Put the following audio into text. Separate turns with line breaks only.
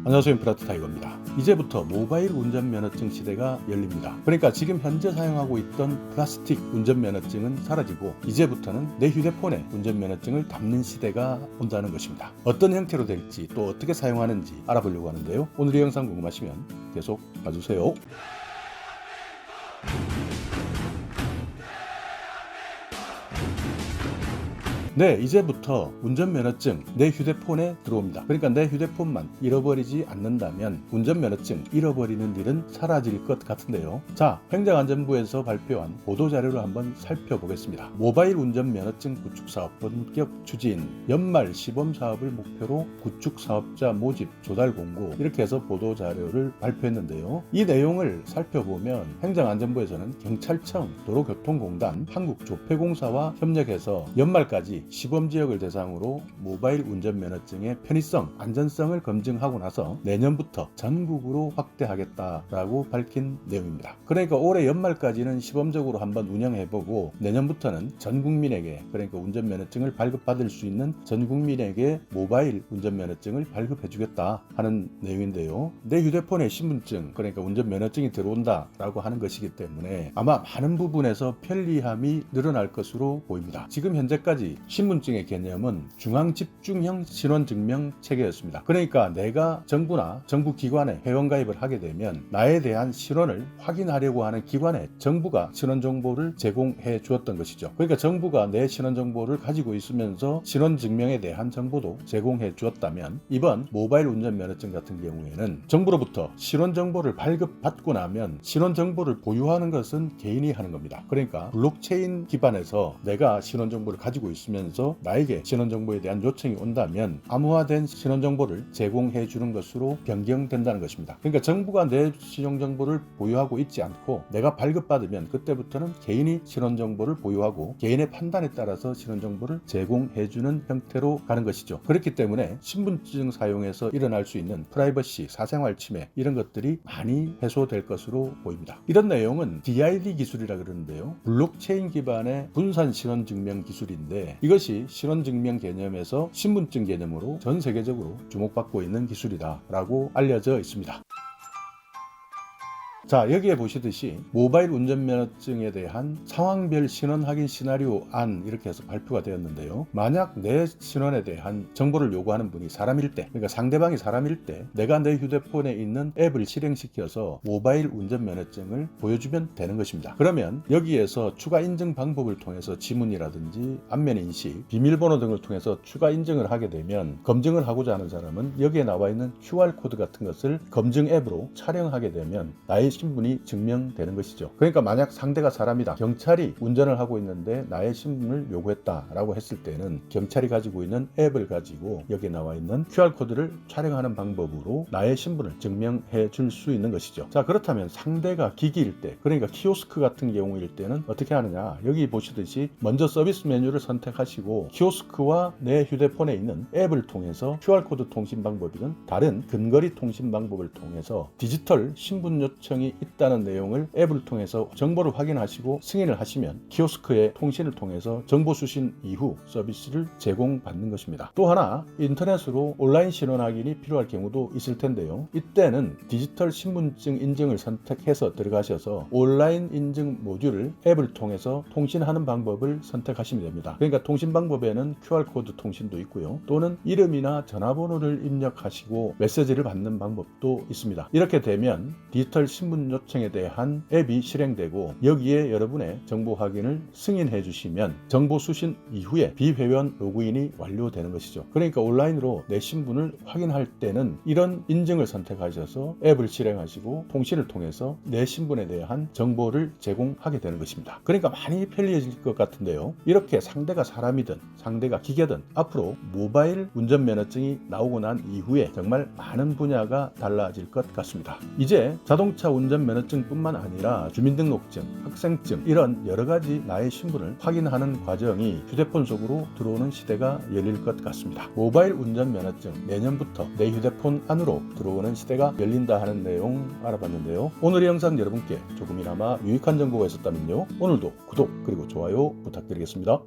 안녕하세요. 인프라트 타이거입니다. 이제부터 모바일 운전면허증 시대가 열립니다. 그러니까 지금 현재 사용하고 있던 플라스틱 운전면허증은 사라지고 이제부터는 내 휴대폰에 운전면허증을 담는 시대가 온다는 것입니다. 어떤 형태로 될지 또 어떻게 사용하는지 알아보려고 하는데요. 오늘 이 영상 궁금하시면 계속 봐주세요. 네, 이제부터 운전면허증 내 휴대폰에 들어옵니다. 그러니까 내 휴대폰만 잃어버리지 않는다면 운전면허증 잃어버리는 일은 사라질 것 같은데요. 자, 행정안전부에서 발표한 보도자료를 한번 살펴보겠습니다. 모바일 운전면허증 구축사업 본격 추진, 연말 시범사업을 목표로 구축사업자 모집 조달 공고, 이렇게 해서 보도자료를 발표했는데요. 이 내용을 살펴보면 행정안전부에서는 경찰청, 도로교통공단, 한국조폐공사와 협력해서 연말까지 시범지역을 대상으로 모바일 운전면허증의 편의성, 안전성을 검증하고 나서 내년부터 전국으로 확대하겠다라고 밝힌 내용입니다. 그러니까 올해 연말까지는 시범적으로 한번 운영해보고 내년부터는 전 국민에게, 그러니까 운전면허증을 발급받을 수 있는 전 국민에게 모바일 운전면허증을 발급해주겠다 하는 내용인데요. 내 휴대폰에 신분증, 그러니까 운전면허증이 들어온다라고 하는 것이기 때문에 아마 많은 부분에서 편리함이 늘어날 것으로 보입니다. 지금 현재까지 신분증의 개념은 중앙집중형 신원증명 체계였습니다. 그러니까 내가 정부나 정부기관에 회원가입을 하게 되면 나에 대한 신원을 확인하려고 하는 기관에 정부가 신원정보를 제공해 주었던 것이죠. 그러니까 정부가 내 신원정보를 가지고 있으면서 신원증명에 대한 정보도 제공해 주었다면 이번 모바일 운전면허증 같은 경우에는 정부로부터 신원정보를 발급받고 나면 신원정보를 보유하는 것은 개인이 하는 겁니다. 그러니까 블록체인 기반에서 내가 신원정보를 가지고 있으면 나에게 신원정보에 대한 요청이 온다면 암호화된 신원정보를 제공해 주는 것으로 변경된다는 것입니다. 그러니까 정부가 내 신용정보를 보유하고 있지 않고 내가 발급받으면 그때부터는 개인이 신원정보를 보유하고 개인의 판단에 따라서 신원정보를 제공해 주는 형태로 가는 것이죠. 그렇기 때문에 신분증 사용해서 일어날 수 있는 프라이버시, 사생활 침해 이런 것들이 많이 해소될 것으로 보입니다. 이런 내용은 DID 기술이라 그러는데요. 블록체인 기반의 분산 신원증명 기술인데 이것이 신원증명 개념에서 신분증 개념으로 전 세계적으로 주목받고 있는 기술이다라고 알려져 있습니다. 자, 여기에 보시듯이 모바일 운전면허증에 대한 상황별 신원 확인 시나리오 안, 이렇게 해서 발표가 되었는데요. 만약 내 신원에 대한 정보를 요구하는 분이 사람일 때, 그러니까 상대방이 사람일 때 내가 내 휴대폰에 있는 앱을 실행시켜서 모바일 운전면허증을 보여주면 되는 것입니다. 그러면 여기에서 추가 인증 방법을 통해서 지문이라든지 안면 인식, 비밀번호 등을 통해서 추가 인증을 하게 되면 검증을 하고자 하는 사람은 여기에 나와 있는 QR코드 같은 것을 검증 앱으로 촬영하게 되면 나의 신분이 증명되는 것이죠. 그러니까 만약 상대가 사람이다, 경찰이 운전을 하고 있는데 나의 신분을 요구했다라고 했을 때는 경찰이 가지고 있는 앱을 가지고 여기에 나와 있는 QR코드를 촬영하는 방법으로 나의 신분을 증명해 줄 수 있는 것이죠. 자, 그렇다면 상대가 기기일 때, 그러니까 키오스크 같은 경우일 때는 어떻게 하느냐, 여기 보시듯이 먼저 서비스 메뉴를 선택하시고 키오스크와 내 휴대폰에 있는 앱을 통해서 QR코드 통신 방법이든 다른 근거리 통신 방법을 통해서 디지털 신분 요청이 있다는 내용을 앱을 통해서 정보를 확인하시고 승인을 하시면 키오스크의 통신을 통해서 정보 수신 이후 서비스를 제공받는 것입니다. 또 하나, 인터넷으로 온라인 신원 확인이 필요할 경우도 있을 텐데요. 이때는 디지털 신분증 인증을 선택해서 들어가셔서 온라인 인증 모듈을 앱을 통해서 통신하는 방법을 선택하시면 됩니다. 그러니까 통신 방법에는 QR코드 통신도 있고요. 또는 이름이나 전화번호를 입력하시고 메시지를 받는 방법도 있습니다. 이렇게 되면 디지털 신분 요청에 대한 앱이 실행되고 여기에 여러분의 정보 확인을 승인해 주시면 정보 수신 이후에 비회원 로그인이 완료되는 것이죠. 그러니까 온라인으로 내 신분을 확인할 때는 이런 인증을 선택하셔서 앱을 실행하시고 통신을 통해서 내 신분에 대한 정보를 제공하게 되는 것입니다. 그러니까 많이 편리해질 것 같은데요. 이렇게 상대가 사람이든 상대가 기계든 앞으로 모바일 운전면허증이 나오고 난 이후에 정말 많은 분야가 달라질 것 같습니다. 이제 자동차 운전면허증뿐만 아니라 주민등록증, 학생증 이런 여러가지 나의 신분을 확인하는 과정이 휴대폰 속으로 들어오는 시대가 열릴 것 같습니다. 모바일 운전면허증 내년부터 내 휴대폰 안으로 들어오는 시대가 열린다 하는 내용 알아봤는데요. 오늘의 영상 여러분께 조금이나마 유익한 정보가 있었다면요, 오늘도 구독 그리고 좋아요 부탁드리겠습니다.